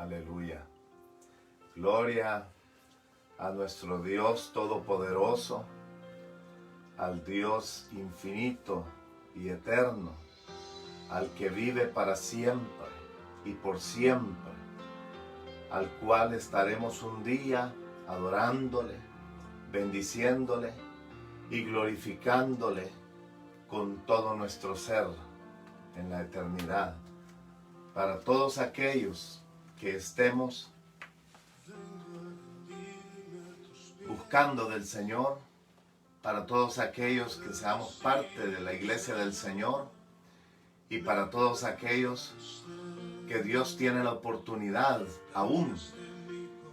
Aleluya. Gloria a nuestro Dios Todopoderoso, al Dios infinito y eterno, al que vive para siempre y por siempre, al cual estaremos un día adorándole, bendiciéndole y glorificándole con todo nuestro ser en la eternidad. Para todos aquellos que estemos buscando del Señor, para todos aquellos que seamos parte de la iglesia del Señor y para todos aquellos que Dios tiene la oportunidad aún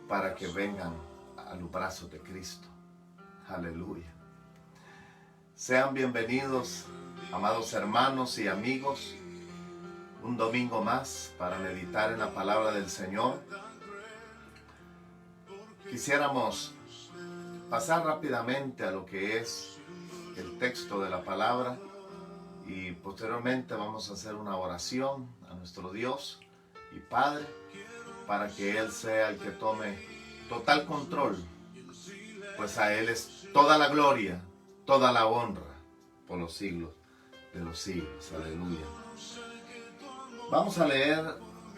para que vengan a los brazos de Cristo. Aleluya. Sean bienvenidos, amados hermanos y amigos, un domingo más para meditar en la palabra del Señor. Quisiéramos pasar rápidamente a lo que es el texto de la palabra y posteriormente vamos a hacer una oración a nuestro Dios y Padre para que Él sea el que tome total control, pues a Él es toda la gloria, toda la honra por los siglos de los siglos. Aleluya. Vamos a leer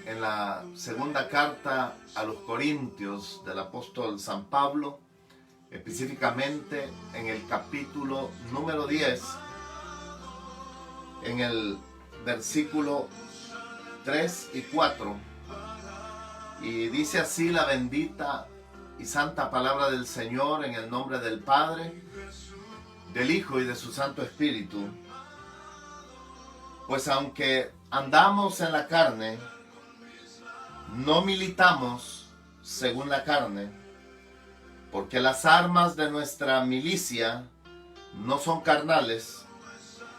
en la segunda carta a los Corintios del apóstol San Pablo, específicamente en el capítulo número 10, en el versículo 3 y 4, y dice así la bendita y santa palabra del Señor en el nombre del Padre, del Hijo y de su Santo Espíritu. Pues aunque andamos en la carne, no militamos según la carne, porque las armas de nuestra milicia no son carnales,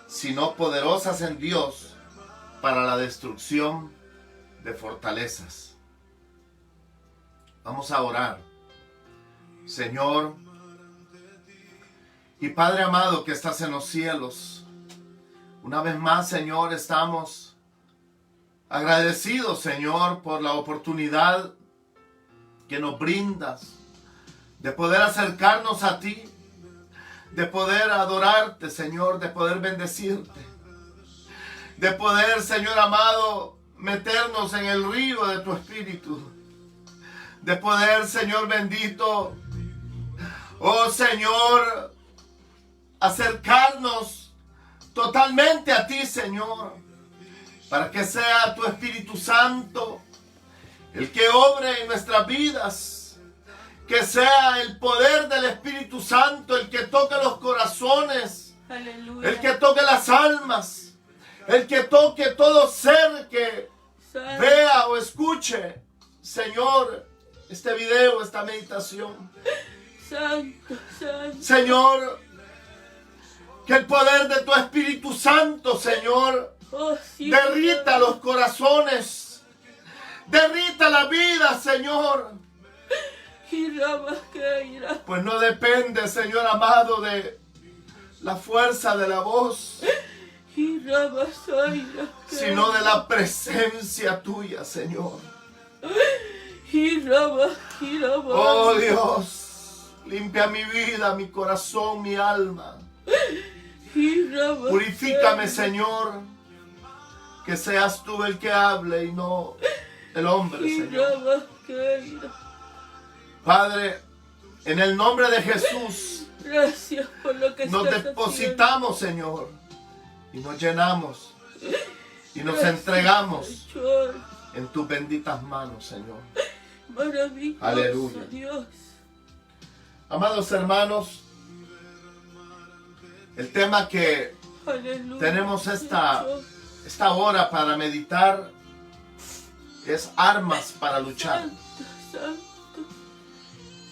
sino poderosas en Dios para la destrucción de fortalezas. Vamos a orar. Señor y Padre amado que estás en los cielos, una vez más, Señor, estamos agradecidos, Señor, por la oportunidad que nos brindas de poder acercarnos a ti, de poder adorarte, Señor, de poder bendecirte, de poder, Señor amado, meternos en el río de tu Espíritu, de poder, Señor bendito, oh Señor, acercarnos totalmente a ti, Señor, para que sea tu Espíritu Santo el que obre en nuestras vidas, que sea el poder del Espíritu Santo el que toque los corazones, aleluya, el que toque las almas, el que toque todo ser que vea o escuche, Señor, este video, esta meditación. Santo, santo. Señor, que el poder de tu Espíritu Santo, Señor, derrita los corazones, derrita la vida, Señor. Pues no depende, Señor amado, de la fuerza de la voz, sino de la presencia tuya, Señor. Oh Dios, limpia mi vida, mi corazón, mi alma. Purifícame, Señor, que seas tú el que hable y no el hombre, Señor. Padre, en el nombre de Jesús, gracias por lo que nos depositamos, Señor, y nos llenamos y nos entregamos, Señor, en tus benditas manos, Señor. Maravilloso, aleluya. Dios. Amados hermanos, el tema que Aleluya, tenemos esta hora para meditar es armas para luchar. Santo, santo,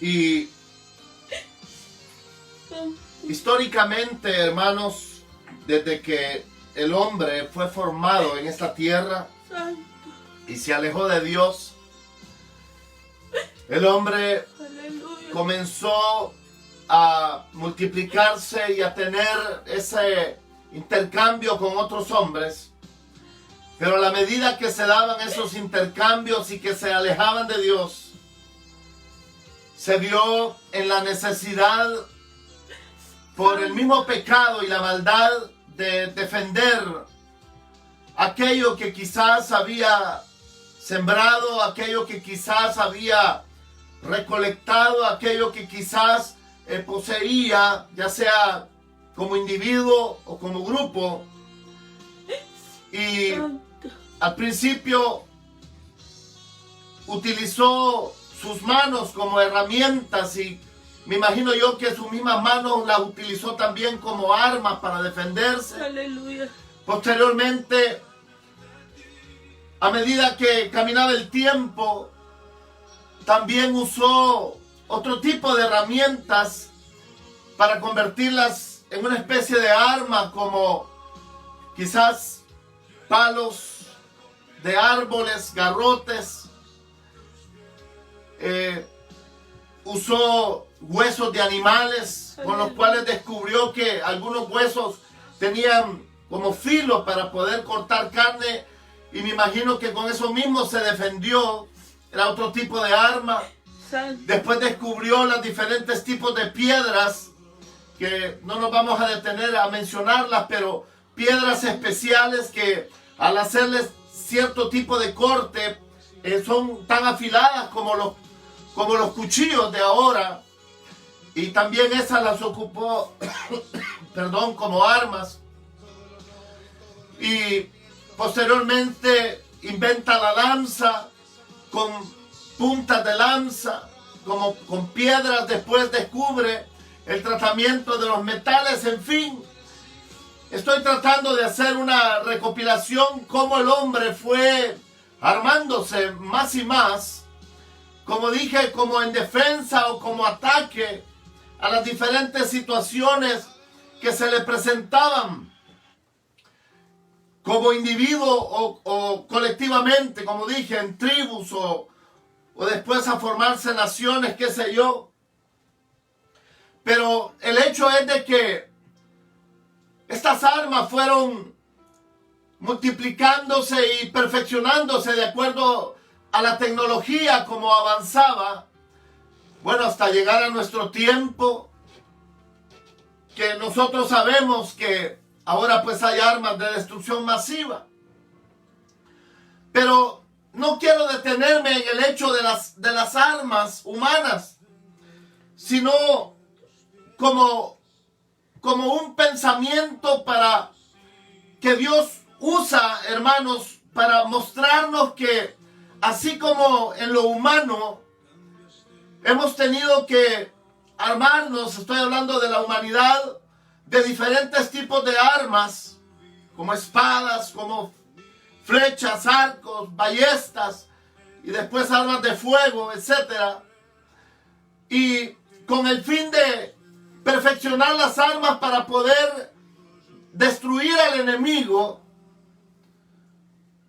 Y santo. históricamente, hermanos, desde que el hombre fue formado en esta tierra Santo. y se alejó de Dios, el hombre Aleluya. comenzó a multiplicarse y a tener ese intercambio con otros hombres. Pero a la medida que se daban esos intercambios y que se alejaban de Dios, se vio en la necesidad por el mismo pecado y la maldad de defender aquello que quizás había sembrado, aquello que quizás había recolectado, aquello que quizás poseía, ya sea como individuo o como grupo. Y al principio utilizó sus manos como herramientas, y me imagino yo que sus mismas manos las utilizó también como armas para defenderse. Aleluya. Posteriormente, a medida que caminaba el tiempo, también usó otro tipo de herramientas para convertirlas en una especie de arma, como quizás palos de árboles, garrotes. Usó huesos de animales, con los cuales descubrió que algunos huesos tenían como filo para poder cortar carne, y me imagino que con eso mismo se defendió. Era otro tipo de arma. Después descubrió los diferentes tipos de piedras, que no nos vamos a detener a mencionarlas, pero piedras especiales que al hacerles cierto tipo de corte son tan afiladas como los cuchillos de ahora, y también esas las ocupó perdón, como armas. Y posteriormente inventa la lanza con puntas de lanza, como con piedras. Después descubre el tratamiento de los metales. En fin, estoy tratando de hacer una recopilación cómo el hombre fue armándose más y más, como dije, como en defensa o como ataque a las diferentes situaciones que se le presentaban, como individuo o colectivamente, como dije, en tribus o después a formarse naciones, qué sé yo. Pero el hecho es de que estas armas fueron multiplicándose y perfeccionándose de acuerdo a la tecnología como avanzaba. Bueno, hasta llegar a nuestro tiempo, que nosotros sabemos que ahora pues hay armas de destrucción masiva. Pero no quiero detenerme en el hecho de las armas humanas, sino como un pensamiento para que Dios usa, hermanos, para mostrarnos que así como en lo humano hemos tenido que armarnos, estoy hablando de la humanidad, de diferentes tipos de armas, como espadas, como flechas, arcos, ballestas, y después armas de fuego, etc. Y con el fin de perfeccionar las armas para poder destruir al enemigo,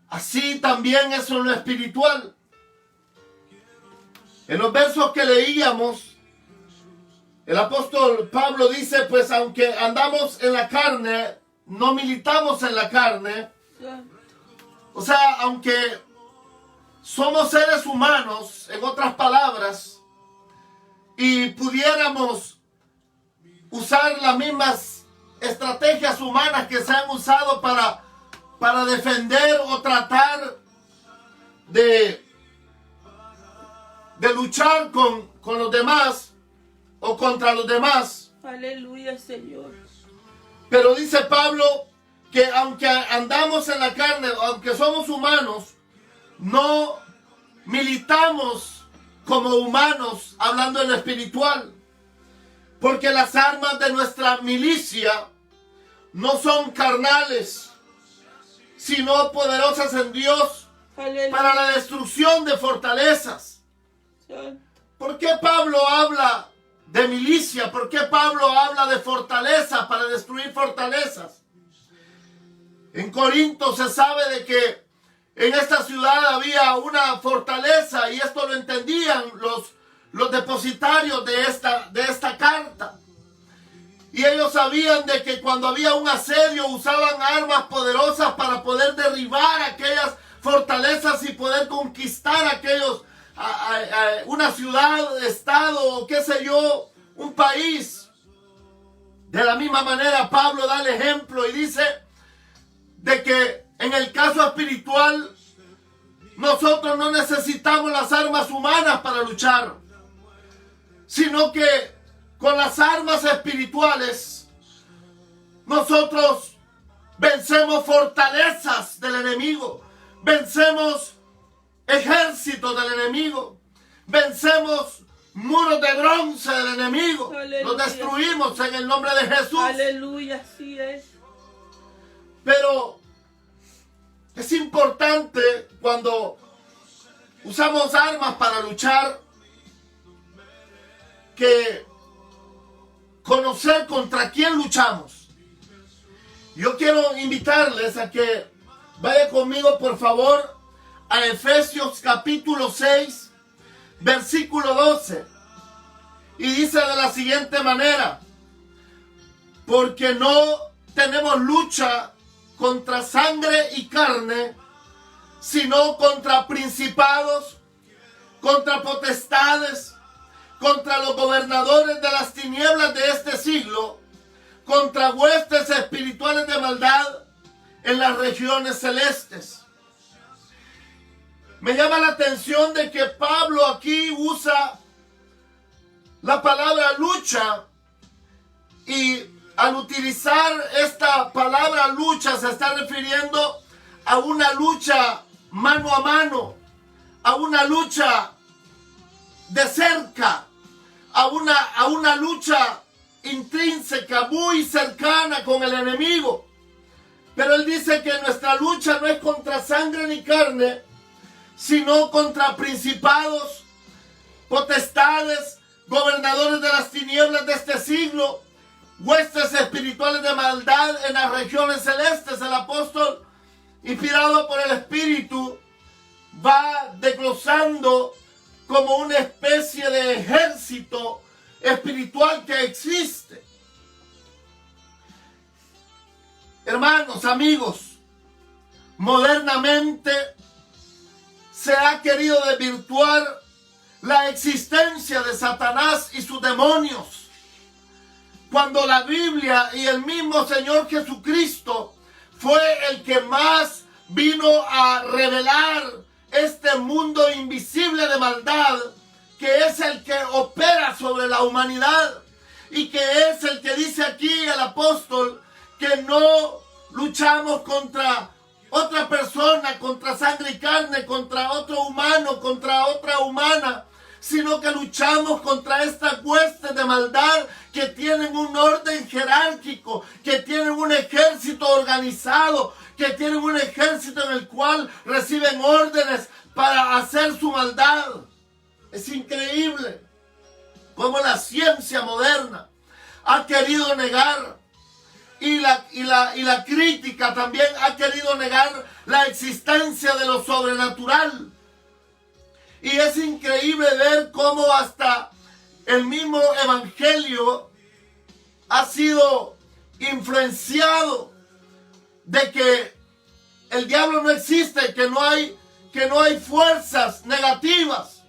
así también es en lo espiritual. En los versos que leíamos, el apóstol Pablo dice, pues aunque andamos en la carne, no militamos en la carne. O sea, aunque somos seres humanos, en otras palabras, y pudiéramos usar las mismas estrategias humanas que se han usado para defender o tratar de luchar con los demás o contra los demás. Aleluya, Señor. Pero dice Pablo que aunque andamos en la carne, aunque somos humanos, no militamos como humanos, hablando en lo espiritual. Porque las armas de nuestra milicia no son carnales, sino poderosas en Dios. Aleluya. Para la destrucción de fortalezas. ¿Por qué Pablo habla de milicia? ¿Por qué Pablo habla de fortaleza, para destruir fortalezas? En Corinto se sabe de que en esta ciudad había una fortaleza, y esto lo entendían los depositarios de esta carta. Y ellos sabían de que cuando había un asedio usaban armas poderosas para poder derribar aquellas fortalezas y poder conquistar aquellos, una ciudad, estado, qué sé yo, un país. De la misma manera Pablo da el ejemplo y dice de que en el caso espiritual nosotros no necesitamos las armas humanas para luchar, sino que con las armas espirituales nosotros vencemos fortalezas del enemigo, vencemos ejércitos del enemigo, vencemos muros de bronce del enemigo. Aleluya. Los destruimos en el nombre de Jesús. Aleluya, así es. Pero es importante cuando usamos armas para luchar que conocer contra quién luchamos. Yo quiero invitarles a que vaya conmigo, por favor, a Efesios capítulo 6, versículo 12. Y dice de la siguiente manera: porque no tenemos lucha contra sangre y carne, sino contra principados, contra potestades, contra los gobernadores de las tinieblas de este siglo, contra huestes espirituales de maldad en las regiones celestes. Me llama la atención de que Pablo aquí usa la palabra lucha, y al utilizar esta palabra lucha se está refiriendo a una lucha mano a mano, a una lucha de cerca, a una lucha intrínseca, muy cercana con el enemigo. Pero él dice que nuestra lucha no es contra sangre ni carne, sino contra principados, potestades, gobernadores de las tinieblas de este siglo, huestes espirituales de maldad en las regiones celestes. El apóstol, inspirado por el Espíritu, va desglosando como una especie de ejército espiritual que existe. Hermanos, amigos, modernamente se ha querido desvirtuar la existencia de Satanás y sus demonios, cuando la Biblia y el mismo Señor Jesucristo fue el que más vino a revelar este mundo invisible de maldad, que es el que opera sobre la humanidad, y que es el que dice aquí el apóstol que no luchamos contra otra persona, contra sangre y carne, contra otro humano, contra otra humana, sino que luchamos contra estas huestes de maldad que tienen un orden jerárquico, que tienen un ejército organizado, que tienen un ejército en el cual reciben órdenes para hacer su maldad. Es increíble cómo la ciencia moderna ha querido negar, y la crítica también ha querido negar la existencia de lo sobrenatural. Y es increíble ver cómo hasta el mismo evangelio ha sido influenciado de que el diablo no existe, que no hay fuerzas negativas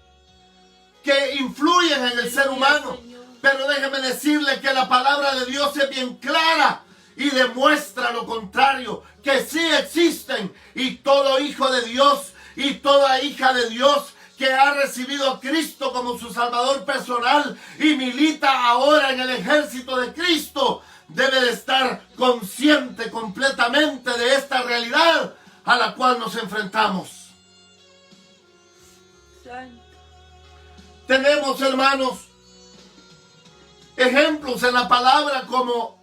que influyen en el ser humano. Pero déjeme decirle que la palabra de Dios es bien clara y demuestra lo contrario, que sí existen, y todo hijo de Dios y toda hija de Dios que ha recibido a Cristo como su Salvador personal y milita ahora en el ejército de Cristo, debe de estar consciente completamente de esta realidad a la cual nos enfrentamos. Santo. Tenemos, hermanos, ejemplos en la palabra como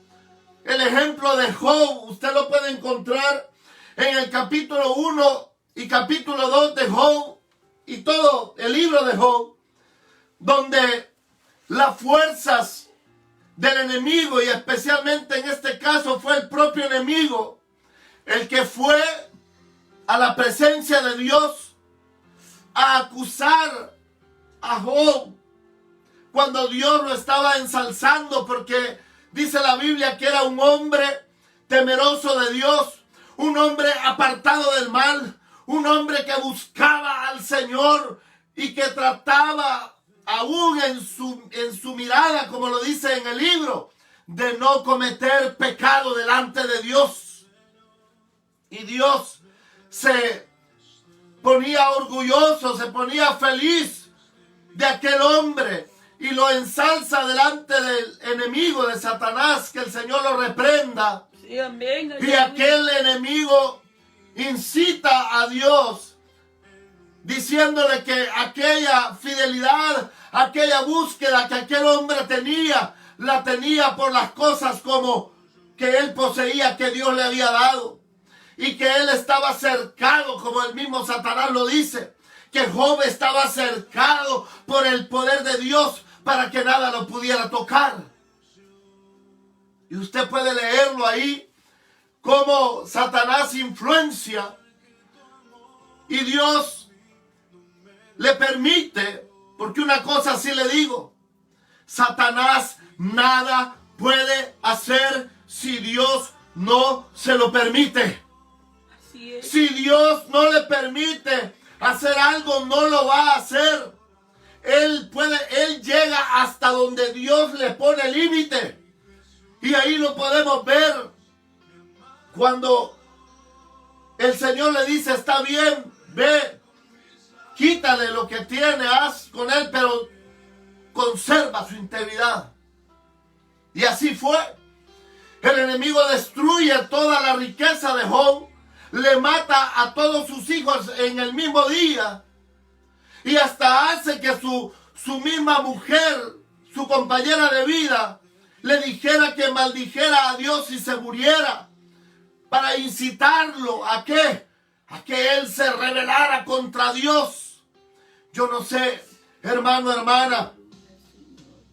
el ejemplo de Job. Usted lo puede encontrar en el capítulo 1 y capítulo 2 de Job y todo el libro de Job, donde las fuerzas del enemigo, y especialmente en este caso fue el propio enemigo, el que fue a la presencia de Dios a acusar a Job, cuando Dios lo estaba ensalzando porque dice la Biblia que era un hombre temeroso de Dios, un hombre apartado del mal, un hombre que buscaba al Señor y que trataba aún en su mirada, como lo dice en el libro, de no cometer pecado delante de Dios. Y Dios se ponía orgulloso, se ponía feliz de aquel hombre y lo ensalza delante del enemigo de Satanás, que el Señor lo reprenda. Sí, amén. Y aquel enemigo incita a Dios diciéndole que aquella fidelidad, aquella búsqueda que aquel hombre tenía, la tenía por las cosas como que él poseía, que Dios le había dado. Y que él estaba cercado, como el mismo Satanás lo dice, que Job estaba cercado por el poder de Dios para que nada lo pudiera tocar. Y usted puede leerlo ahí, cómo Satanás influencia y Dios le permite, porque una cosa sí le digo, Satanás nada puede hacer si Dios no se lo permite. Así es. Si Dios no le permite hacer algo, no lo va a hacer. Él llega hasta donde Dios le pone límite. Y ahí lo podemos ver cuando el Señor le dice, está bien, ve, quítale lo que tiene, haz con él, pero conserva su integridad. Y así fue. El enemigo destruye toda la riqueza de Job, le mata a todos sus hijos en el mismo día y hasta hace que su misma mujer, su compañera de vida, le dijera que maldijera a Dios y se muriera, para incitarlo a qué, a que él se rebelara contra Dios. Yo no sé, hermano, hermana,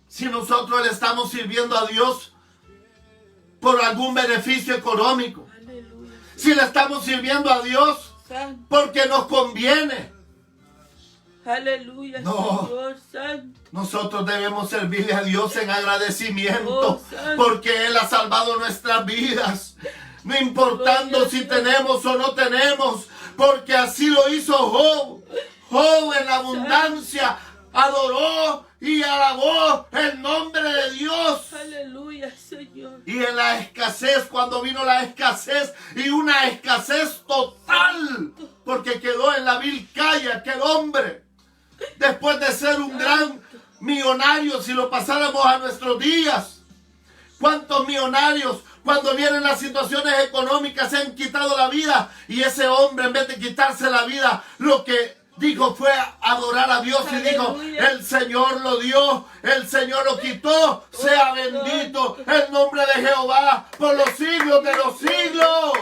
si nosotros le estamos sirviendo a Dios por algún beneficio económico, Aleluya. si le estamos sirviendo a Dios Santo. porque nos conviene. Aleluya, No. Señor Santo. Nosotros debemos servirle a Dios en agradecimiento, Oh, Santo. porque Él ha salvado nuestras vidas, no importando Gloria si a Dios. tenemos o no tenemos, porque así lo hizo Job. Job en la abundancia adoró y alabó el nombre de Dios. Aleluya, Señor. Y en la escasez, cuando vino la escasez, y una escasez total, porque quedó en la vil calle aquel hombre, después de ser un gran millonario, si lo pasáramos a nuestros días. ¿Cuántos millonarios, cuando vienen las situaciones económicas, se han quitado la vida? Y ese hombre, en vez de quitarse la vida, lo que dijo fue adorar a Dios y dijo, Aleluya. el Señor lo dio, el Señor lo quitó, sea bendito el nombre de Jehová por los siglos de los siglos.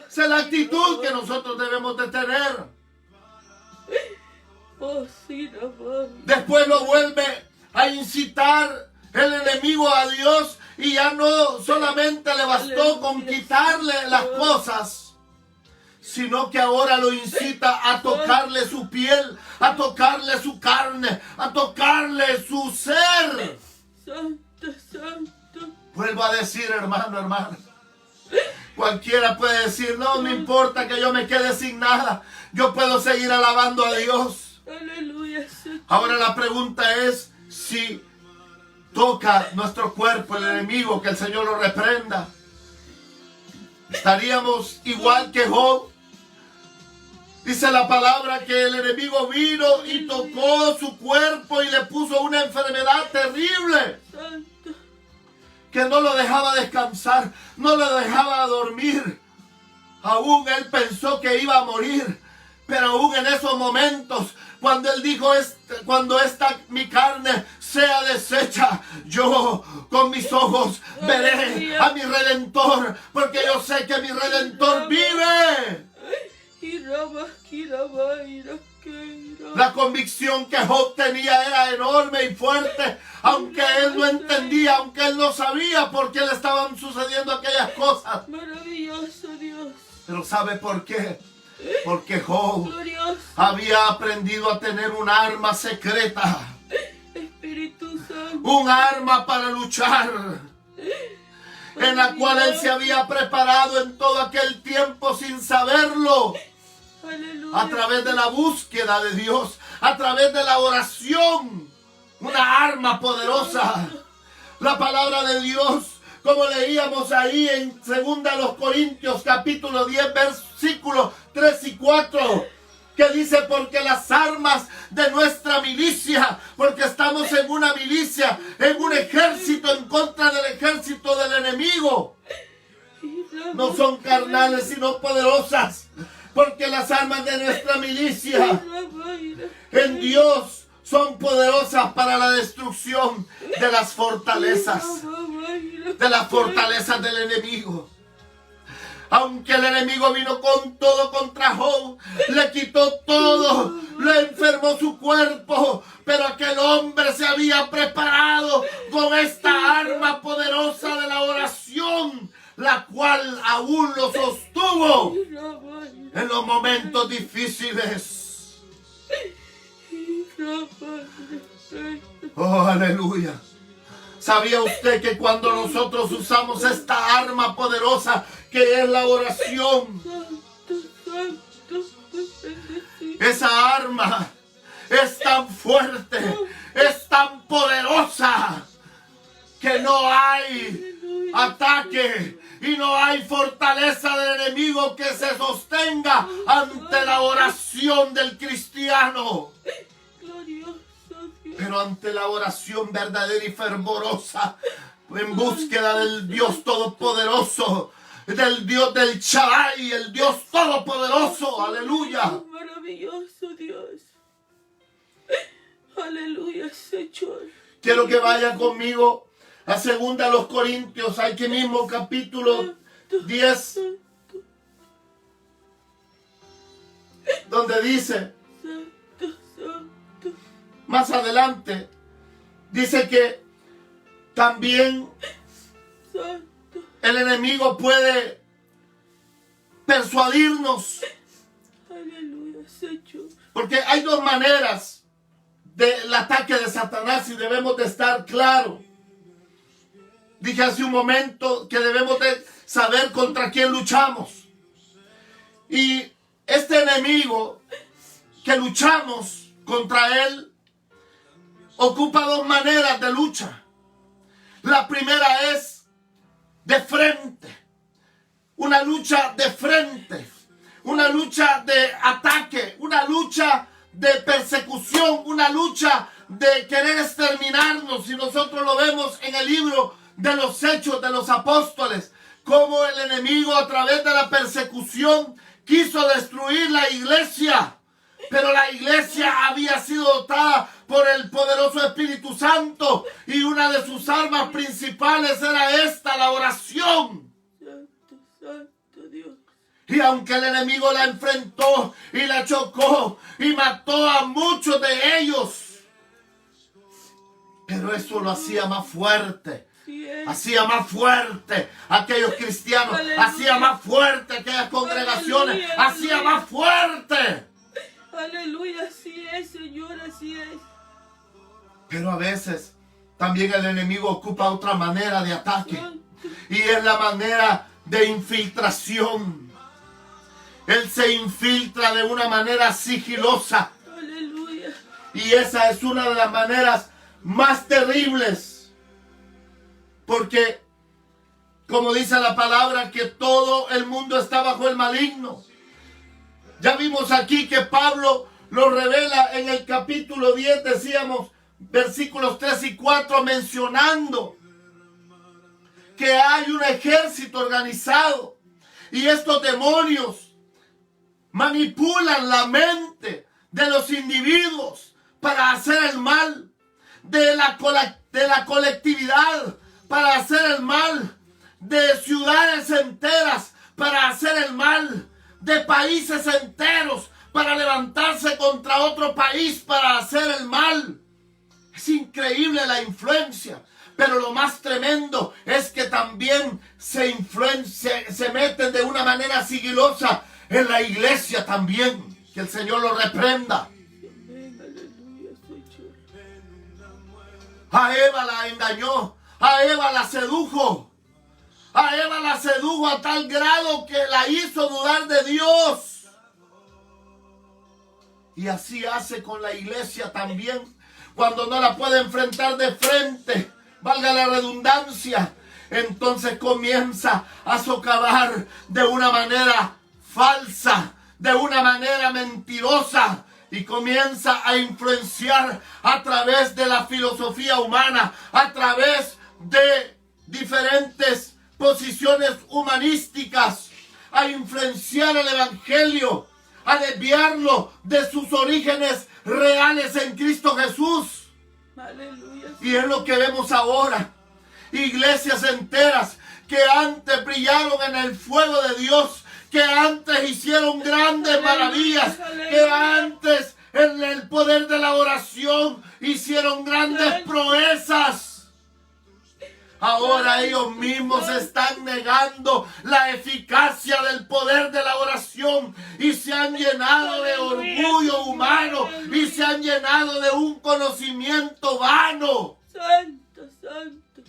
Esa es la actitud que nosotros debemos de tener. Oh, sí, no, Después lo vuelve a incitar el enemigo a Dios y ya no solamente le bastó con quitarle las cosas, sino que ahora lo incita a tocarle su piel, a tocarle su carne, a tocarle su ser. Santo, santo. Vuelvo a decir, hermano, hermana. Cualquiera puede decir, no me importa que yo me quede sin nada. Yo puedo seguir alabando a Dios. Aleluya, Señor. Ahora la pregunta es si toca nuestro cuerpo el enemigo, que el Señor lo reprenda. ¿Estaríamos igual que Job? Dice la palabra que el enemigo vino y tocó su cuerpo y le puso una enfermedad terrible, Santo. que no lo dejaba descansar, no lo dejaba dormir. Aún él pensó que iba a morir, pero aún en esos momentos, cuando él dijo, cuando esta mi carne sea deshecha, yo con mis ojos veré a mi Redentor, porque yo sé que mi Redentor vive. La convicción que Job tenía era enorme y fuerte, aunque él no entendía, aunque él no sabía por qué le estaban sucediendo aquellas cosas. Maravilloso Dios. Pero ¿sabe por qué? Porque Job Glorioso había aprendido a tener un arma secreta. Espíritu un arma para luchar, en la cual él se había preparado en todo aquel tiempo sin saberlo. Aleluya. A través de la búsqueda de Dios, a través de la oración, una arma poderosa. La palabra de Dios, como leíamos ahí en 2 Corintios capítulo 10 versículos 3 y 4, que dice: porque las armas de nuestra milicia, porque estamos en una milicia, en un ejército en contra del ejército del enemigo, no son carnales sino poderosas. Porque las armas de nuestra milicia en Dios son poderosas para la destrucción de las fortalezas del enemigo. Aunque el enemigo vino con todo contra Job, le quitó todo, le enfermó su cuerpo, pero aquel hombre se había preparado con esta arma poderosa de la oración, la cual aún lo sostuvo en los momentos difíciles. Oh, aleluya. ¿Sabía usted que cuando nosotros usamos esta arma poderosa que es la oración, esa arma es tan fuerte, es tan poderosa, que no hay ataque y no hay fortaleza del enemigo que se sostenga ante la oración del cristiano? Pero ante la oración verdadera y fervorosa, en búsqueda del Dios Todopoderoso, del Dios del Shaddai, el Dios Todopoderoso, aleluya. Maravilloso Dios. Aleluya, Señor. Quiero que vayan conmigo a 2 Corintios, aquí mismo capítulo 10, donde dice, más adelante, dice que también el enemigo puede persuadirnos. Aleluya, Señor. Porque hay dos maneras del ataque de Satanás y debemos de estar claros. Dije hace un momento que debemos de saber contra quién luchamos. Y este enemigo que luchamos contra él ocupa dos maneras de lucha. La primera es de frente. Una lucha de frente. Una lucha de ataque. Una lucha de persecución. Una lucha de querer exterminarnos. Y nosotros lo vemos en el libro de los Hechos de los Apóstoles. Cómo el enemigo a través de la persecución quiso destruir la iglesia. Pero la iglesia había sido dotada por el poderoso Espíritu Santo. Y una de sus armas principales era esta, la oración. Santo, santo Dios. Y aunque el enemigo la enfrentó y la chocó y mató a muchos de ellos, pero eso lo hacía más fuerte. Hacía más fuerte a aquellos cristianos. Aleluya. Hacía más fuerte a aquellas congregaciones. Aleluya, hacía aleluya. más fuerte. Aleluya, así es, Señor, así es. Pero a veces también el enemigo ocupa otra manera de ataque. Y es la manera de infiltración. Él se infiltra de una manera sigilosa. Aleluya. Y esa es una de las maneras más terribles. Porque, como dice la palabra, que todo el mundo está bajo el maligno. Ya vimos aquí que Pablo lo revela en el capítulo 10, decíamos, versículos 3 y 4, mencionando que hay un ejército organizado y estos demonios manipulan la mente de los individuos para hacer el mal, de la colectividad para hacer el mal, de ciudades enteras para hacer el mal, de países enteros para levantarse contra otro país para hacer el mal. Es increíble la influencia, pero lo más tremendo es que también se meten de una manera sigilosa en la iglesia también. Que el Señor lo reprenda. Amén, aleluya, Señor. A Eva la engañó, a Eva la sedujo. A Eva la sedujo a tal grado que la hizo dudar de Dios. Y así hace con la iglesia también. Cuando no la puede enfrentar de frente, valga la redundancia, entonces comienza a socavar de una manera falsa, de una manera mentirosa, y comienza a influenciar a través de la filosofía humana, a través de diferentes posiciones humanísticas, a influenciar el evangelio, a desviarlo de sus orígenes reales en Cristo Jesús. Aleluya. Y es lo que vemos ahora. Iglesias enteras que antes brillaron en el fuego de Dios, que antes hicieron grandes maravillas, que antes en el poder de la oración hicieron grandes proezas. Ahora ellos mismos están negando la eficacia del poder de la oración y se han llenado de orgullo humano y se han llenado de un conocimiento vano. Santo, santo.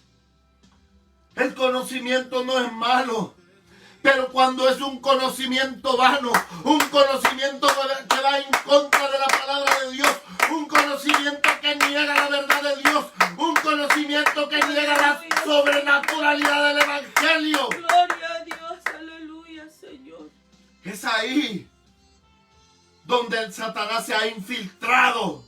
El conocimiento no es malo, pero cuando es un conocimiento vano, un conocimiento que va en contra de la palabra de Dios, un conocimiento que niega la verdad de Dios, un conocimiento que niega la sobrenaturalidad del evangelio. Gloria a Dios, aleluya, Señor. Es ahí donde el Satanás se ha infiltrado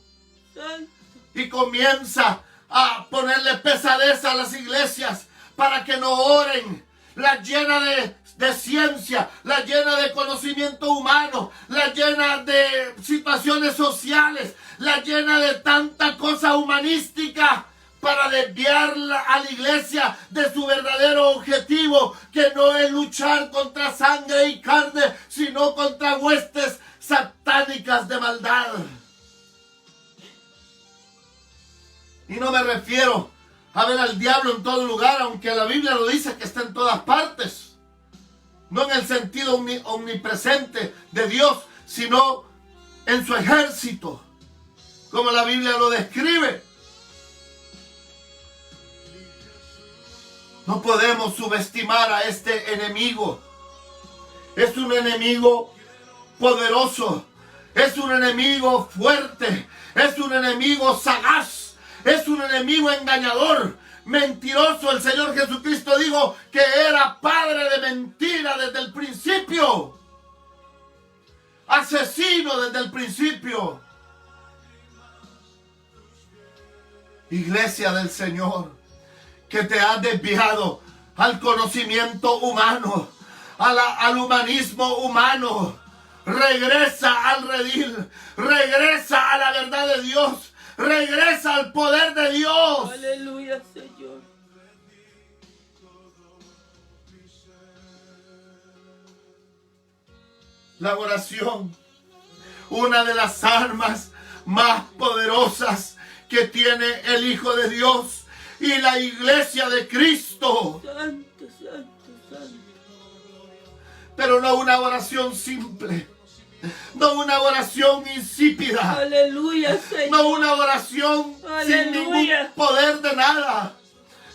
Santo. y comienza a ponerle pesadez a las iglesias para que no oren. Las llena de ciencia, las llena de conocimiento humano, las llena de situaciones sociales, las llena de tanta cosa humanística para desviar a la iglesia de su verdadero objetivo, que no es luchar contra sangre y carne, sino contra huestes satánicas de maldad. Y no me refiero a ver al diablo en todo lugar, aunque la Biblia lo dice que está en todas partes. No en el sentido omnipresente de Dios, sino en su ejército, como la Biblia lo describe. No podemos subestimar a este enemigo. Es un enemigo poderoso, es un enemigo fuerte, es un enemigo sagaz. Es un enemigo engañador, mentiroso. El Señor Jesucristo dijo que era padre de mentira desde el principio. Asesino desde el principio. Iglesia del Señor, que te has desviado al conocimiento humano, al humanismo humano. Regresa al redil, regresa a la verdad de Dios. Regresa al poder de Dios. Aleluya, Señor. La oración, una de las armas más poderosas que tiene el Hijo de Dios y la iglesia de Cristo. Santo, santo, santo. Pero no una oración simple. No una oración insípida. Aleluya, Señor. No una oración sin ningún poder de nada,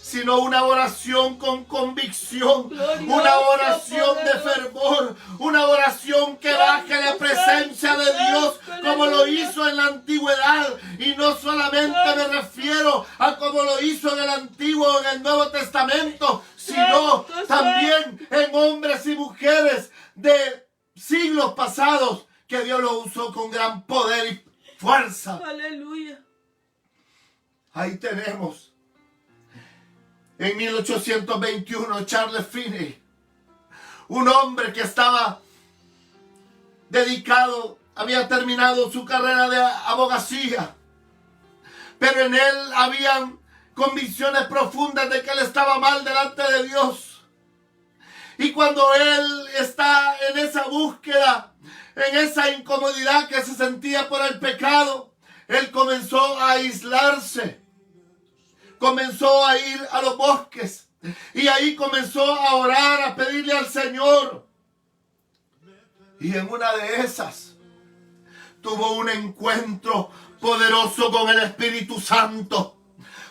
sino una oración con convicción, una oración de fervor, una oración que baje la presencia de Dios como lo hizo en la antigüedad. Y no solamente me refiero a como lo hizo en el Antiguo, en el Nuevo Testamento, sino también en hombres y mujeres de siglos pasados, que Dios lo usó con gran poder y fuerza. Aleluya. Ahí tenemos en 1821 Charles Finney, un hombre que estaba dedicado, había terminado su carrera de abogacía, pero en él habían convicciones profundas de que él estaba mal delante de Dios. Y cuando él está en esa búsqueda, en esa incomodidad que se sentía por el pecado, él comenzó a aislarse. Comenzó a ir a los bosques. Y ahí comenzó a orar, a pedirle al Señor. Y en una de esas, tuvo un encuentro poderoso con el Espíritu Santo.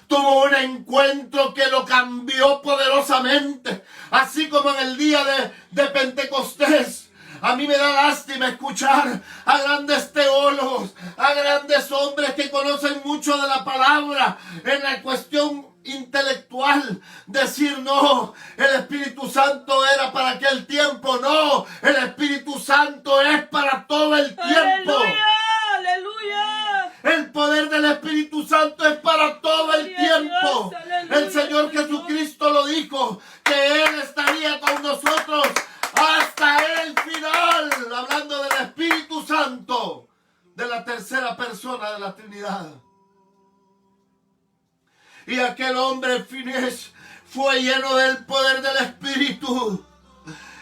tuvo un encuentro que lo cambió poderosamente, así como en el día de Pentecostés. A mí me da lástima escuchar a grandes teólogos, a grandes hombres que conocen mucho de la palabra en la cuestión intelectual, decir no, el Espíritu Santo era para aquel tiempo. No, el Espíritu Santo es para todo el tiempo. ¡Aleluya! ¡Aleluya! El poder del Espíritu Santo es para todo el tiempo. Dios, aleluya, El Señor Jesucristo lo dijo, que Él estaría con nosotros hasta el final, hablando del Espíritu Santo, de la tercera persona de la Trinidad. Y aquel hombre Finees fue lleno del poder del Espíritu.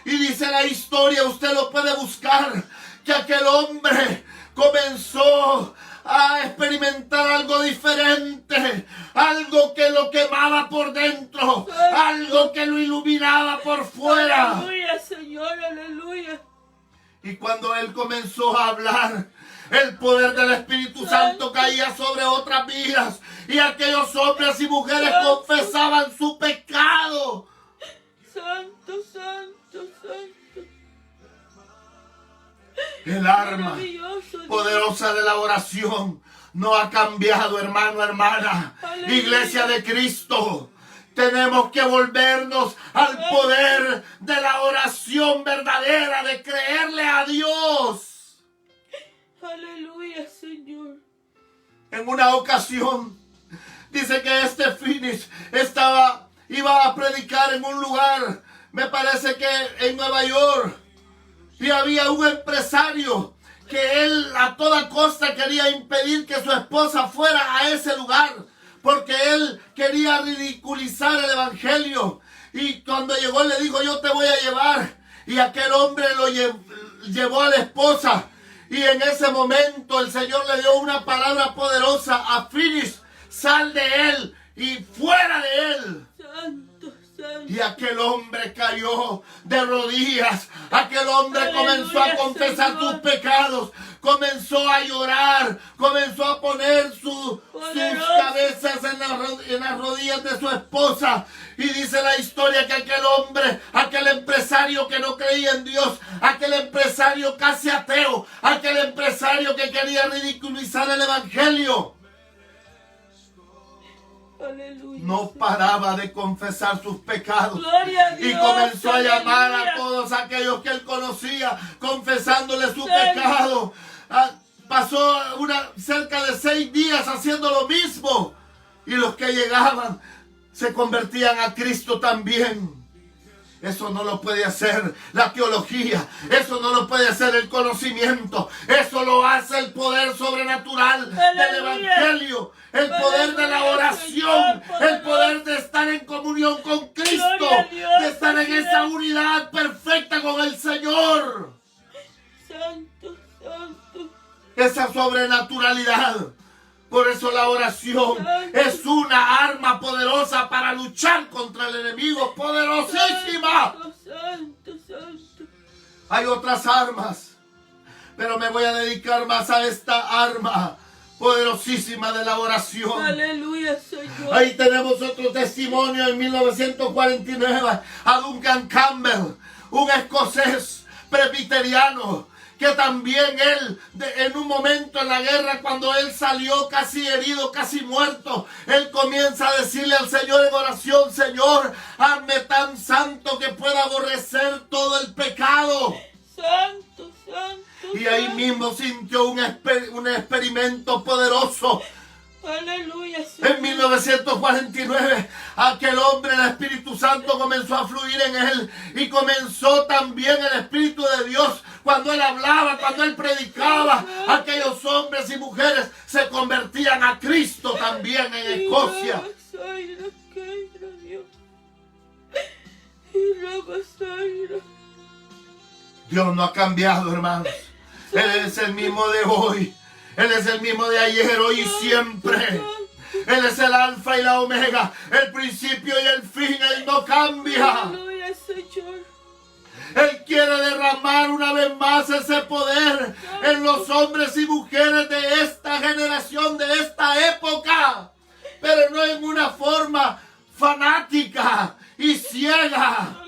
Y dice la historia, usted lo puede buscar, que aquel hombre comenzó a experimentar algo diferente, algo que lo quemaba por dentro, algo que lo iluminaba por fuera. Aleluya, Señor, aleluya. Y cuando él comenzó a hablar, el poder del Espíritu Santo caía sobre otras vidas, y aquellos hombres y mujeres confesaban su pecado. Santo, santo, santo. El arma Maravilloso, Dios. poderosa de la oración no ha cambiado, hermano, hermana. Aleluya. Iglesia de Cristo, tenemos que volvernos al poder de la oración verdadera, de creerle a Dios. Aleluya, Señor. En una ocasión, dice que este Finees iba a predicar en un lugar, me parece que en Nueva York. Y había un empresario que él a toda costa quería impedir que su esposa fuera a ese lugar, porque él quería ridiculizar el evangelio. Y cuando llegó le dijo, yo te voy a llevar. Y aquel hombre lo llevó a la esposa. Y en ese momento el Señor le dio una palabra poderosa a Finees: sal de él y fuera de él. Santo, santo. Y aquel hombre cayó de rodillas. Aquel hombre comenzó a confesar sus pecados. Comenzó a llorar. Comenzó a poner sus cabezas en las rodillas de su esposa. Y dice la historia que aquel hombre, aquel empresario que no creía en Dios, aquel empresario casi ateo, aquel empresario que quería ridiculizar el evangelio, Aleluya. no paraba de confesar sus pecados. Gloria a Y Dios, comenzó a llamar aleluya. a todos aquellos que él conocía, confesándole su Señor. pecado. Pasó cerca de 6 días haciendo lo mismo. Y los que llegaban se convertían a Cristo también. Eso no lo puede hacer la teología. Eso no lo puede hacer el conocimiento. Eso lo hace el poder sobrenatural del Aleluya. Evangelio. El poder de la oración. El poder de estar en comunión con Cristo. Gloria a Dios, De estar en Señor. esa unidad perfecta con el Señor. Santo, santo. Esa sobrenaturalidad. Por eso la oración es una arma poderosa para luchar contra el enemigo. Poderosísima. Santo, santo, santo. Hay otras armas, pero me voy a dedicar más a esta arma poderosísima de la oración. Aleluya, Señor. Ahí tenemos otro testimonio en 1949 a Duncan Campbell, un escocés presbiteriano, que también él, en un momento en la guerra, cuando él salió casi herido, casi muerto, él comienza a decirle al Señor en oración: Señor, hazme tan santo que pueda aborrecer todo el pecado. Santo, santo. Y ahí santo. mismo sintió un experimento poderoso. Aleluya, Señor. En 1949, aquel hombre, el Espíritu Santo comenzó a fluir en él, y comenzó también el Espíritu de Dios. Cuando él hablaba, cuando él predicaba, aquellos hombres y mujeres se convertían a Cristo también en Escocia. Dios no ha cambiado, hermanos. Él es el mismo de hoy. Él es el mismo de ayer, hoy y siempre. Él es el alfa y la omega, el principio y el fin. Él no cambia. Aleluya, Señor. Él quiere derramar una vez más ese poder en los hombres y mujeres de esta generación, de esta época. pero no en una forma fanática y ciega,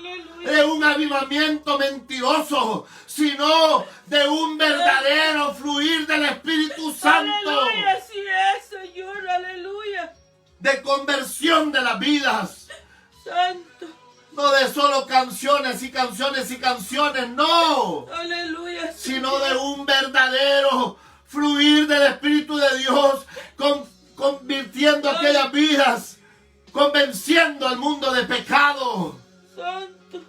de un avivamiento mentiroso, sino de un verdadero fluir del Espíritu Santo. Aleluya, así es, Señor, aleluya. De conversión de las vidas. Santo. No de solo canciones y canciones y canciones, no. Aleluya. Sino de un verdadero fluir del Espíritu de Dios, convirtiendo aquellas vidas, convenciendo al mundo de pecado. Santo.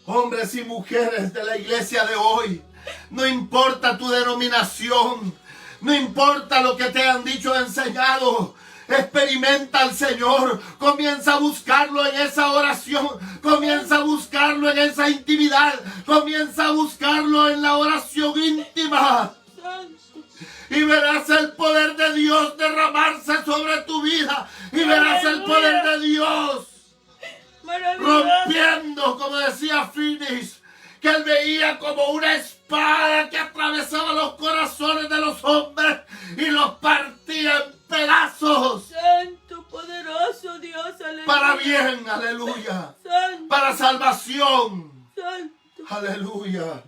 Hombres y mujeres de la iglesia de hoy, no importa tu denominación, no importa lo que te han dicho o enseñado, experimenta al Señor, comienza a buscarlo en esa oración, comienza a buscarlo en esa intimidad, comienza a buscarlo en la oración íntima. Y verás el poder de Dios derramarse sobre tu vida, y verás el poder de Dios rompiendo, como decía Finis, que él veía como una espada que atravesaba los corazones de los hombres y los partía en pedazos. Santo, poderoso Dios, aleluya. Para bien, aleluya. Santo. Para salvación. Santo. Aleluya.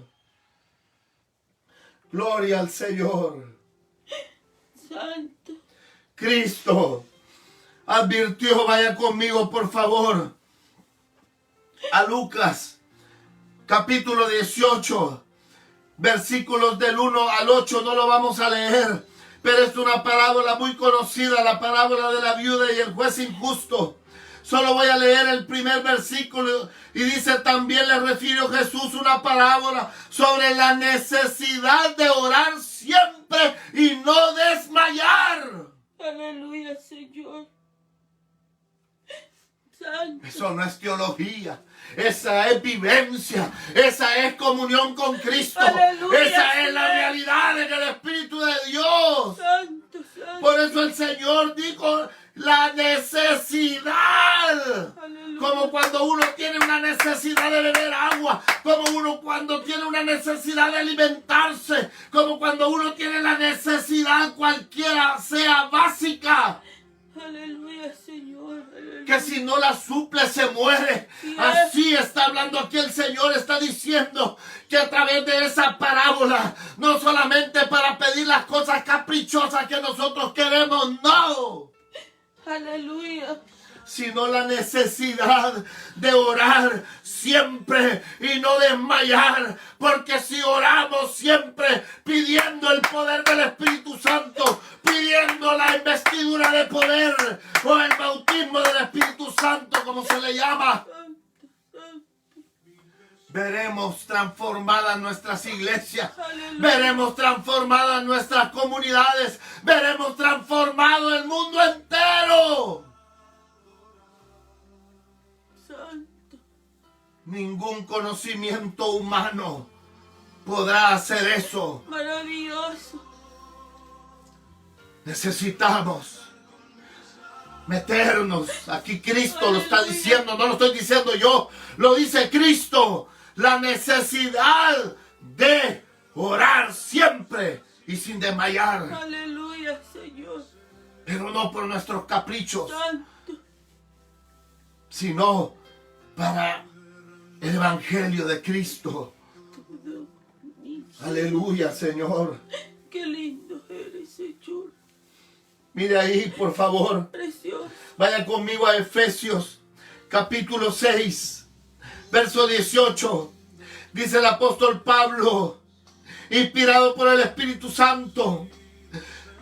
Gloria al Señor. Santo. Cristo advirtió, vaya conmigo por favor, a Lucas capítulo 18, versículos del 1 al 8, no lo vamos a leer, pero es una parábola muy conocida, la parábola de la viuda y el juez injusto. Solo voy a leer el primer versículo y dice: también le refirió Jesús una parábola sobre la necesidad de orar siempre y no desmayar. Aleluya, Señor. Santo. Eso no es teología, esa es vivencia, esa es comunión con Cristo. Aleluya, esa es la realidad en el Espíritu de Dios. Santo, santo. Por eso el Señor dijo la necesidad. Aleluya. Como cuando uno tiene una necesidad de beber agua, como uno cuando tiene una necesidad de alimentarse, como cuando uno tiene la necesidad cualquiera sea básica. Aleluya, Señor. Aleluya. Que si no la suple se muere. Así está hablando aquí el Señor, está diciendo que a través de esa parábola, no solamente para pedir las cosas caprichosas que nosotros queremos, no, Aleluya. sino la necesidad de orar siempre y no desmayar, porque si oramos siempre pidiendo el poder del Espíritu Santo, pidiendo la investidura de poder o el bautismo del Espíritu Santo, como se le llama, veremos transformadas nuestras iglesias, veremos transformadas nuestras comunidades, veremos transformado el mundo entero. Santo. Ningún conocimiento humano podrá hacer eso. Maravilloso. Necesitamos meternos. Aquí Cristo lo está diciendo, no lo estoy diciendo yo, lo dice Cristo. La necesidad de orar siempre y sin desmayar. Aleluya, Señor. Pero no por nuestros caprichos, Santo. sino para el Evangelio de Cristo. Aleluya, Señor. Qué lindo eres, Señor. Mire ahí, por favor. Precioso. Vaya conmigo a Efesios, capítulo 6, verso 18. Dice el apóstol Pablo, inspirado por el Espíritu Santo.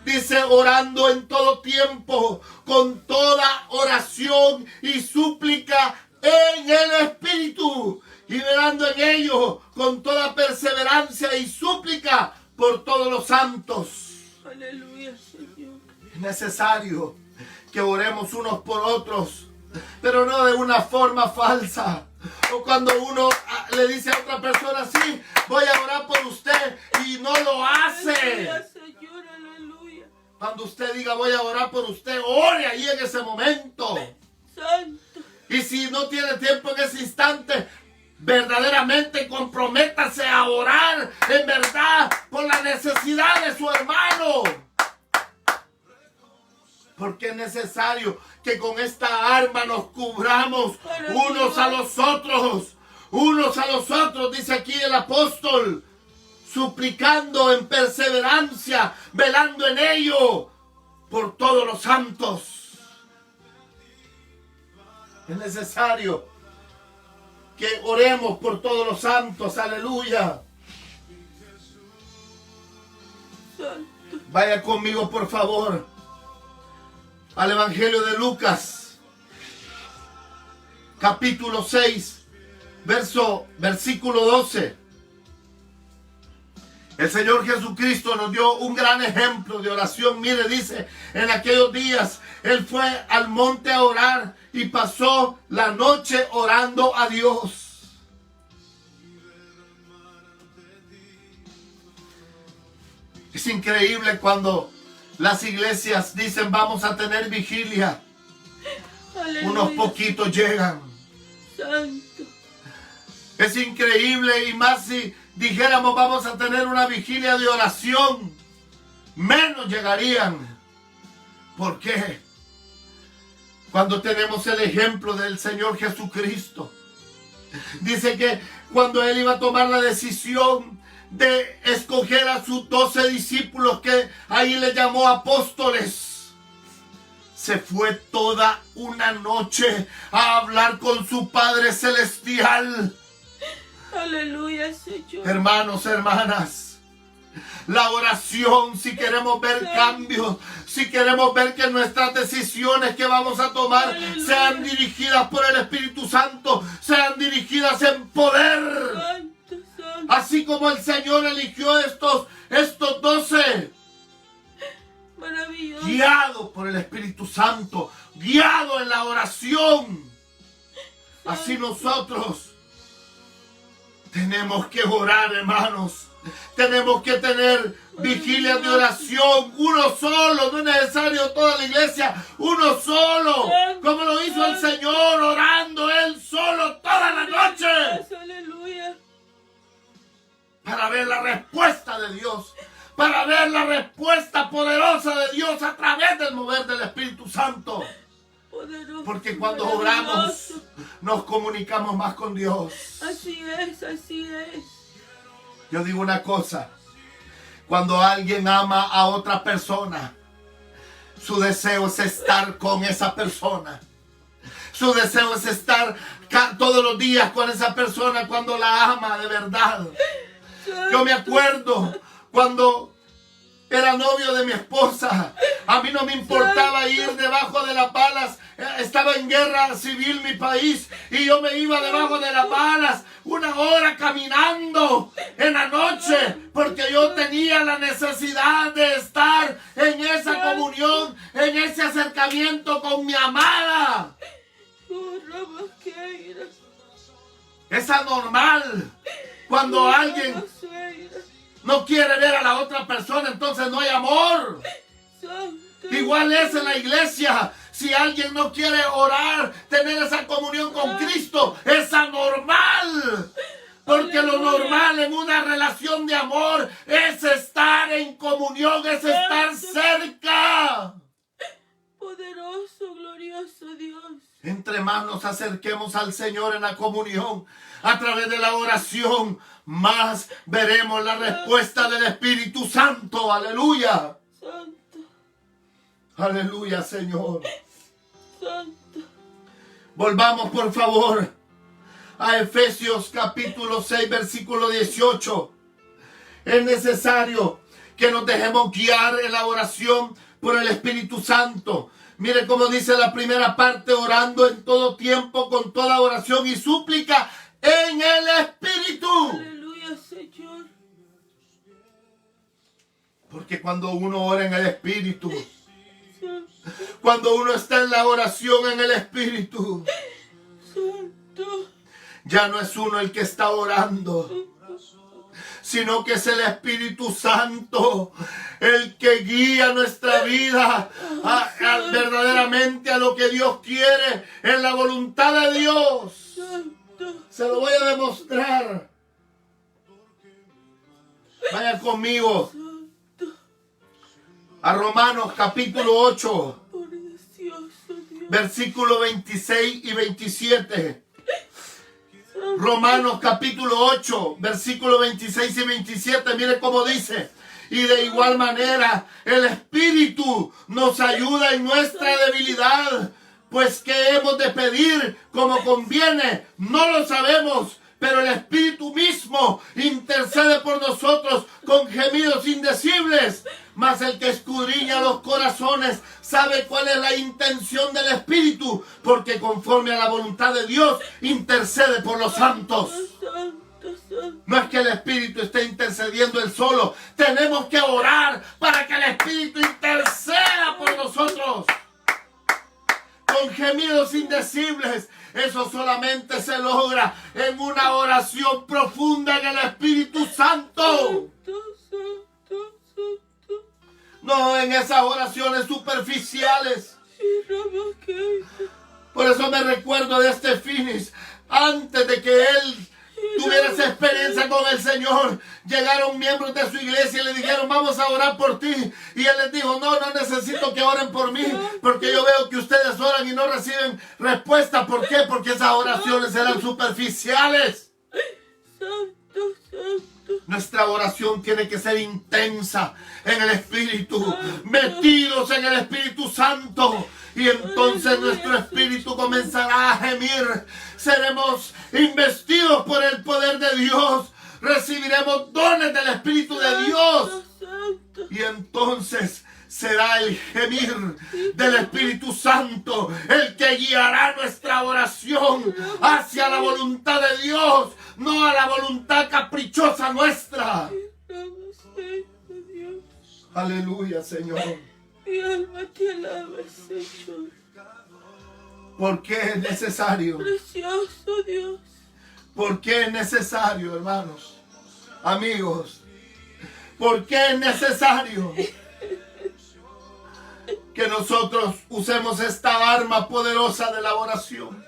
Dice: orando en todo tiempo, con toda oración y súplica en el Espíritu, y velando en ello con toda perseverancia y súplica por todos los santos. Aleluya, Señor. Es necesario que oremos unos por otros, pero no de una forma falsa. O cuando uno le dice a otra persona: sí, voy a orar por usted, y no lo hace. Aleluya, Señor, aleluya. Cuando usted diga: voy a orar por usted, ore ahí en ese momento. Santo. Y si no tiene tiempo en ese instante, verdaderamente comprométase a orar en verdad por la necesidad de su hermano. Porque es necesario que con esta arma nos cubramos unos a los otros. Unos a los otros, dice aquí el apóstol, suplicando en perseverancia, velando en ello por todos los santos. Es necesario que oremos por todos los santos, aleluya. Vaya conmigo, por favor, al Evangelio de Lucas, capítulo 6, versículo 12. El Señor Jesucristo nos dio un gran ejemplo de oración. Mire, dice, en aquellos días Él fue al monte a orar y pasó la noche orando a Dios. Es increíble cuando las iglesias dicen vamos a tener vigilia. Aleluya. Unos poquitos llegan. Santo. Es increíble, y más si dijéramos vamos a tener una vigilia de oración, menos llegarían. ¿Por qué? Cuando tenemos el ejemplo del Señor Jesucristo. Dice que cuando Él iba a tomar la decisión de escoger a sus 12 discípulos, que ahí le llamó apóstoles, se fue toda una noche a hablar con su Padre Celestial. Aleluya, Señor. Hermanos, hermanas, la oración, si queremos ver cambios, si queremos ver que nuestras decisiones que vamos a tomar, aleluya, sean dirigidas por el Espíritu Santo, sean dirigidas en poder. Santo, santo. Así como el Señor eligió estos 12. Maravilloso. Guiado por el Espíritu Santo, guiado en la oración. Así nosotros tenemos que orar, hermanos. Tenemos que tener vigilias de oración. Uno solo, no es necesario toda la iglesia. Uno solo, como lo hizo el Señor, orando Él solo toda la noche. Aleluya. Para ver la respuesta de Dios. Para ver la respuesta poderosa de Dios a través del mover del Espíritu Santo. Porque cuando oramos, nos comunicamos más con Dios. Así es, así es. Yo digo una cosa. Cuando alguien ama a otra persona, su deseo es estar con esa persona. Su deseo es estar todos los días con esa persona cuando la ama de verdad. Yo me acuerdo cuando era novio de mi esposa. A mí no me importaba ir debajo de las balas. Estaba en guerra civil mi país y yo me iba debajo de las balas 1 hora caminando en la noche, porque yo tenía la necesidad de estar en esa comunión, en ese acercamiento con mi amada. Es anormal cuando alguien no quiere ver a la otra persona, entonces no hay amor. Igual es en la iglesia. Si alguien no quiere orar, tener esa comunión con Cristo, es anormal. Porque lo normal en una relación de amor es estar en comunión, es estar cerca. Poderoso, glorioso Dios. Entre más nos acerquemos al Señor en la comunión, a través de la oración, más veremos la respuesta del Espíritu Santo. Aleluya. Santo. Aleluya, Señor. Santo. Volvamos, por favor, a Efesios capítulo 6, versículo 18. Es necesario que nos dejemos guiar en la oración por el Espíritu Santo. Mire cómo dice la primera parte: orando en todo tiempo con toda oración y súplica en el Espíritu. Aleluya, Señor. Porque cuando uno ora en el Espíritu, cuando uno está en la oración en el Espíritu, ya no es uno el que está orando, sino que es el Espíritu Santo el que guía nuestra vida verdaderamente a lo que Dios quiere, en la voluntad de Dios. Se lo voy a demostrar. Vaya conmigo a Romanos capítulo 8. versículos 26 y 27. Romanos capítulo 8, versículos 26 y 27. Mire cómo dice. Y de igual manera el Espíritu nos ayuda en nuestra debilidad. Pues ¿qué hemos de pedir como conviene? No lo sabemos. Pero el Espíritu mismo intercede por nosotros con gemidos indecibles. Mas el que escudriña los corazones sabe cuál es la intención del Espíritu, porque conforme a la voluntad de Dios intercede por los santos. No es que el Espíritu esté intercediendo él solo. Tenemos que orar para que el Espíritu interceda por nosotros con gemidos indecibles. Eso solamente se logra en una oración profunda en el Espíritu Santo. No en esas oraciones superficiales. Por eso me recuerdo de este Finis. Antes de que él tuviera esa experiencia con el Señor, llegaron miembros de su iglesia y le dijeron: vamos a orar por ti. Y él les dijo: no necesito que oren por mí, porque yo veo que ustedes oran y no reciben respuesta. ¿Por qué? Porque esas oraciones eran superficiales. Nuestra oración tiene que ser intensa en el Espíritu, metidos en el Espíritu Santo. Y entonces nuestro espíritu comenzará a gemir. Seremos investidos por el poder de Dios. Recibiremos dones del Espíritu de Dios. Y entonces será el gemir del Espíritu Santo el que guiará nuestra oración hacia la voluntad de Dios, no a la voluntad caprichosa nuestra. Aleluya, Señor. Mi alma te alaba, Señor. ¿Por qué es necesario? Precioso Dios. ¿Por qué es necesario, hermanos? Amigos, ¿por qué es necesario que nosotros usemos esta arma poderosa de la oración?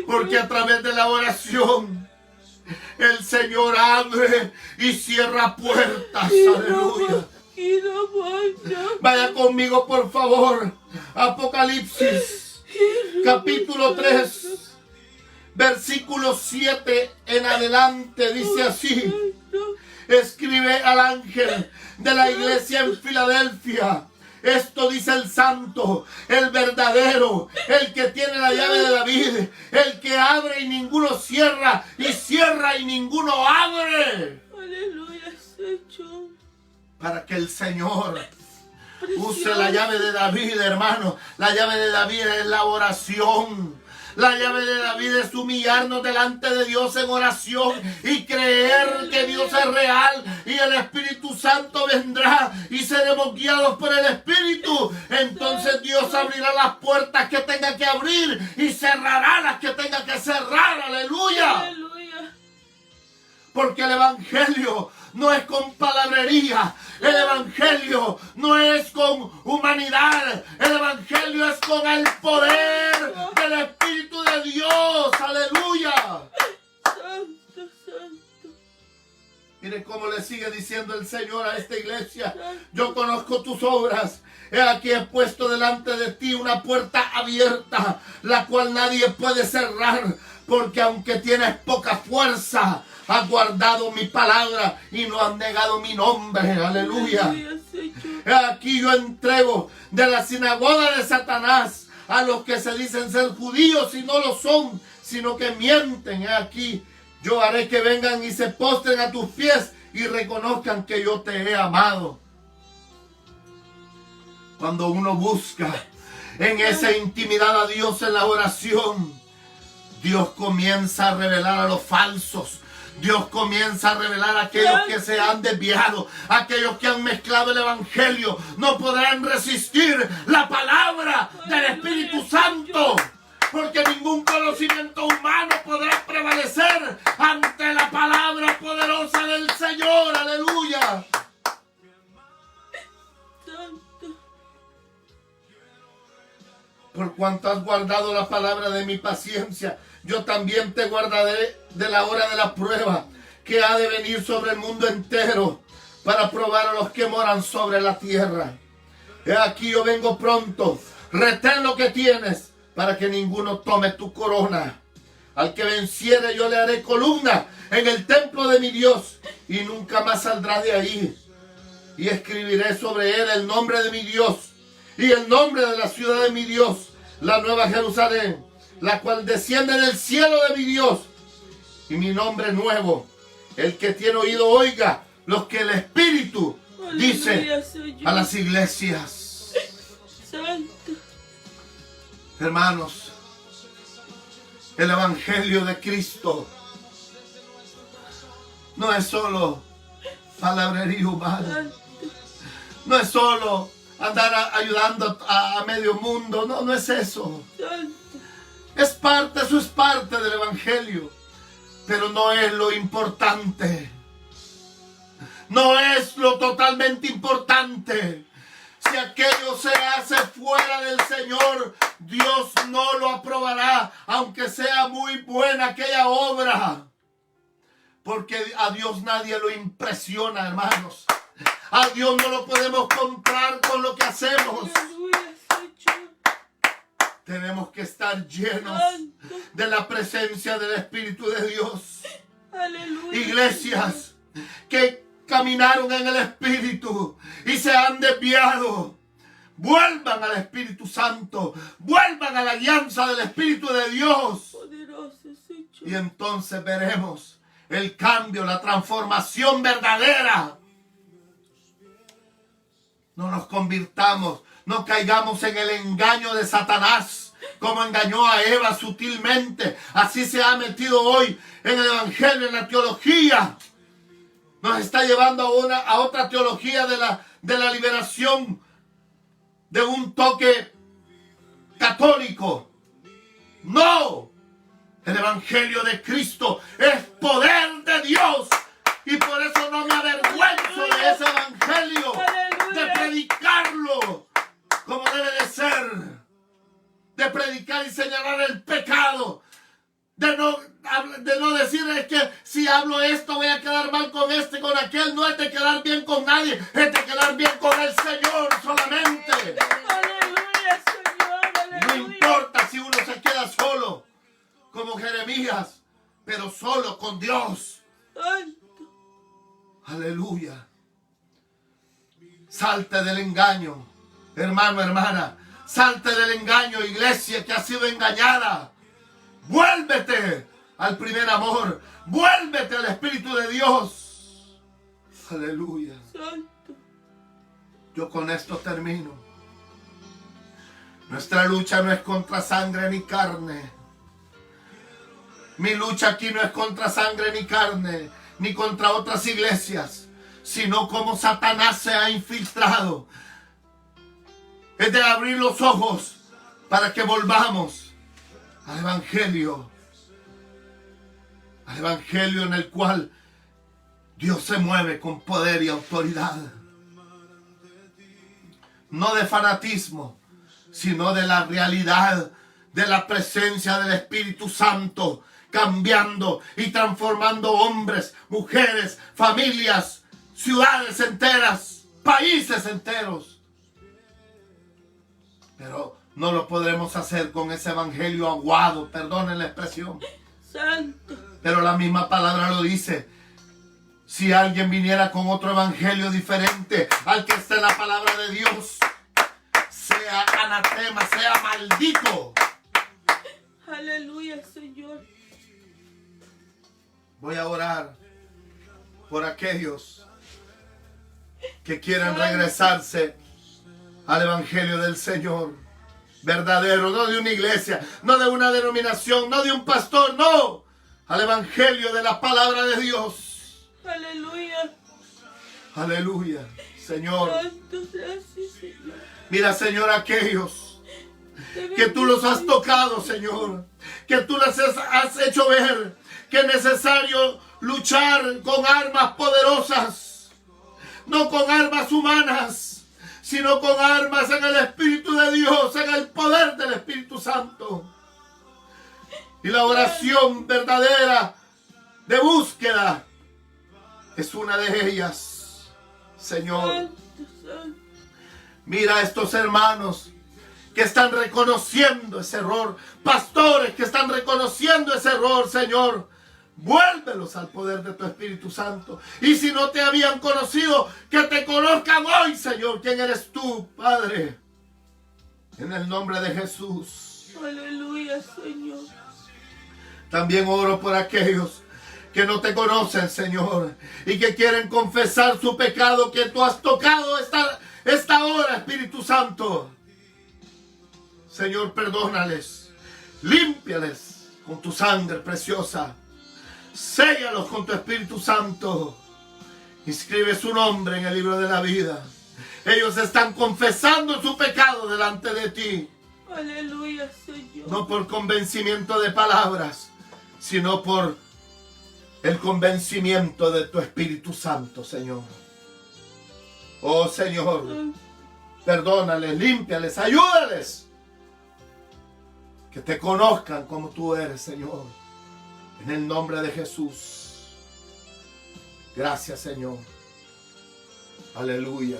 Porque a través de la oración el Señor abre y cierra puertas. Aleluya. Vaya conmigo, por favor. Apocalipsis capítulo 3, versículo 7 en adelante. Dice así: escribe al ángel de la iglesia en Filadelfia: esto dice el santo, el verdadero, el que tiene la llave de David, el que abre y ninguno cierra, y cierra y ninguno abre. Aleluya, Señor. Para que el Señor use la llave de David, hermano. La llave de David es la oración. La llave de David es humillarnos delante de Dios en oración y creer que Dios es real y el Espíritu Santo vendrá y seremos guiados por el Espíritu. Entonces Dios abrirá las puertas que tenga que abrir y cerrará las que tenga que cerrar. Aleluya. Aleluya. Porque el Evangelio no es con palabrería. El Evangelio no es con humanidad. El Evangelio es con el poder del Espíritu de Dios. Aleluya. Santo, santo. Mire cómo le sigue diciendo el Señor a esta iglesia: yo conozco tus obras. He aquí he puesto delante de ti una puerta abierta, la cual nadie puede cerrar, porque aunque tienes poca fuerza, has guardado mi palabra y no has negado mi nombre. Aleluya. He aquí yo entrego de la sinagoga de Satanás a los que se dicen ser judíos y no lo son, sino que mienten. He aquí yo haré que vengan y se postren a tus pies y reconozcan que yo te he amado. Cuando uno busca en esa intimidad a Dios en la oración, Dios comienza a revelar a los falsos. Dios comienza a revelar a aquellos que se han desviado, aquellos que han mezclado el Evangelio. No podrán resistir la palabra del Espíritu Santo, porque ningún conocimiento humano podrá prevalecer ante la palabra poderosa del Señor. Aleluya. Por cuanto has guardado la palabra de mi paciencia, yo también te guardaré de la hora de la prueba que ha de venir sobre el mundo entero para probar a los que moran sobre la tierra. He aquí yo vengo pronto. Retén lo que tienes para que ninguno tome tu corona. Al que venciere yo le haré columna en el templo de mi Dios y nunca más saldrá de ahí. Y escribiré sobre él el nombre de mi Dios y el nombre de la ciudad de mi Dios, la nueva Jerusalén, la cual desciende del cielo de mi Dios, y mi nombre nuevo. El que tiene oído oiga lo que el Espíritu dice a las iglesias. Santo. Hermanos, el Evangelio de Cristo no es solo palabrería humana, no es solo andar ayudando a medio mundo, no es eso. Santo. Eso es parte del Evangelio, pero no es lo importante. No es lo totalmente importante. Si aquello se hace fuera del Señor, Dios no lo aprobará, aunque sea muy buena aquella obra. Porque a Dios nadie lo impresiona, hermanos. A Dios no lo podemos comprar con lo que hacemos. Aleluya, Señor. Tenemos que estar llenos Santo. de la presencia del Espíritu de Dios. Aleluya. Iglesias que caminaron en el Espíritu y se han desviado, vuelvan al Espíritu Santo, vuelvan a la alianza del Espíritu de Dios. Poderoso, Señor. Y entonces veremos el cambio, la transformación verdadera. No nos convirtamos, no caigamos en el engaño de Satanás, como engañó a Eva sutilmente. Así se ha metido hoy en el Evangelio, en la teología. Nos está llevando a otra teología de la liberación, de un toque católico. No, el Evangelio de Cristo es poder de Dios. Y por eso no me avergüenzo de ese Evangelio, de predicarlo como debe de ser, de predicar y señalar el pecado, de no decir es que si hablo esto voy a quedar mal con este, con aquel. No es de quedar bien con nadie, es de quedar bien con el Señor solamente. Aleluya, Señor. Aleluya. No importa si uno se queda solo, como Jeremías, pero solo con Dios. Santo. Aleluya. Salte del engaño, hermano, hermana. Salte del engaño, iglesia que ha sido engañada. Vuélvete al primer amor. Vuélvete al Espíritu de Dios. Aleluya. Santo. Yo con esto termino. Nuestra lucha no es contra sangre ni carne. Mi lucha aquí no es contra sangre ni carne, ni contra otras iglesias, sino como Satanás se ha infiltrado. Es de abrir los ojos para que volvamos al Evangelio en el cual Dios se mueve con poder y autoridad. No de fanatismo, sino de la realidad de la presencia del Espíritu Santo, cambiando y transformando hombres, mujeres, familias, ciudades enteras, países enteros. Pero no lo podremos hacer con ese evangelio aguado, perdonen la expresión. Santo. Pero la misma palabra lo dice. Si alguien viniera con otro evangelio diferente al que está en la palabra de Dios, sea anatema, sea maldito. Aleluya, Señor. Voy a orar por aquellos que quieren regresarse al evangelio del Señor. Verdadero, no de una iglesia, no de una denominación, no de un pastor, no. Al evangelio de la palabra de Dios. Aleluya. Aleluya, Señor. Santo sea así, Señor. Mira, Señor, aquellos que tú los has tocado, Señor, que tú les has hecho ver que es necesario luchar con armas poderosas, no con armas humanas, sino con armas en el Espíritu de Dios, en el poder del Espíritu Santo. Y la oración verdadera de búsqueda es una de ellas, Señor. Santo, santo. Mira a estos hermanos que están reconociendo ese error. Pastores que están reconociendo ese error, Señor. Vuélvelos al poder de tu Espíritu Santo. Y si no te habían conocido, que te conozcan hoy, Señor. ¿Quién eres tú, Padre? En el nombre de Jesús. Aleluya, Señor. También oro por aquellos que no te conocen, Señor, y que quieren confesar su pecado, que tú has tocado esta hora, Espíritu Santo. Señor, perdónales, límpiales con tu sangre preciosa, séllalos con tu Espíritu Santo, inscribe su nombre en el libro de la vida. Ellos están confesando su pecado delante de ti. Aleluya, Señor. No por convencimiento de palabras, sino por el convencimiento de tu Espíritu Santo, Señor. Oh, Señor, perdónales, límpiales, ayúdales. Que te conozcan como tú eres, Señor. En el nombre de Jesús. Gracias, Señor. Aleluya.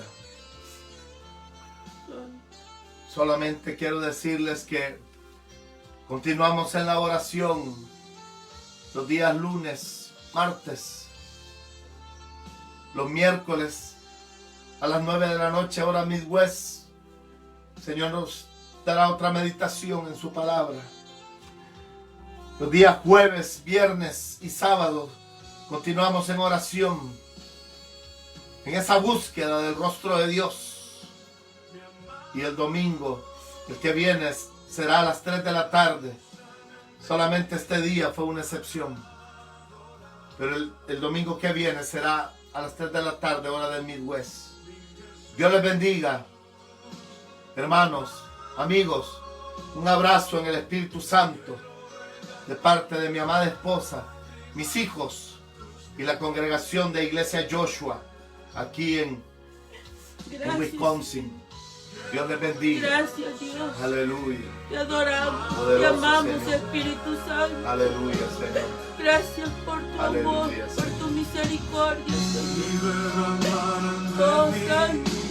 Solamente quiero decirles que continuamos en la oración los días lunes, martes, los miércoles a las 9 de la noche, hora Midwest. Señor nos dará otra meditación en su palabra. Los días jueves, viernes y sábado continuamos en oración, en esa búsqueda del rostro de Dios. Y el domingo, el que viene, será a las 3 de la tarde. Solamente este día fue una excepción. Pero el domingo que viene será a las 3 de la tarde, hora del Midwest. Dios les bendiga. Hermanos, amigos, un abrazo en el Espíritu Santo de parte de mi amada esposa, mis hijos y la congregación de Iglesia Joshua aquí en Wisconsin. Dios les bendiga. Gracias, Dios. Aleluya. Te adoramos, Poderoso te amamos, Señor. Espíritu Santo. Aleluya, Señor. Gracias por tu Aleluya, amor, por Señor. tu misericordia, Señor. Oh, Santo.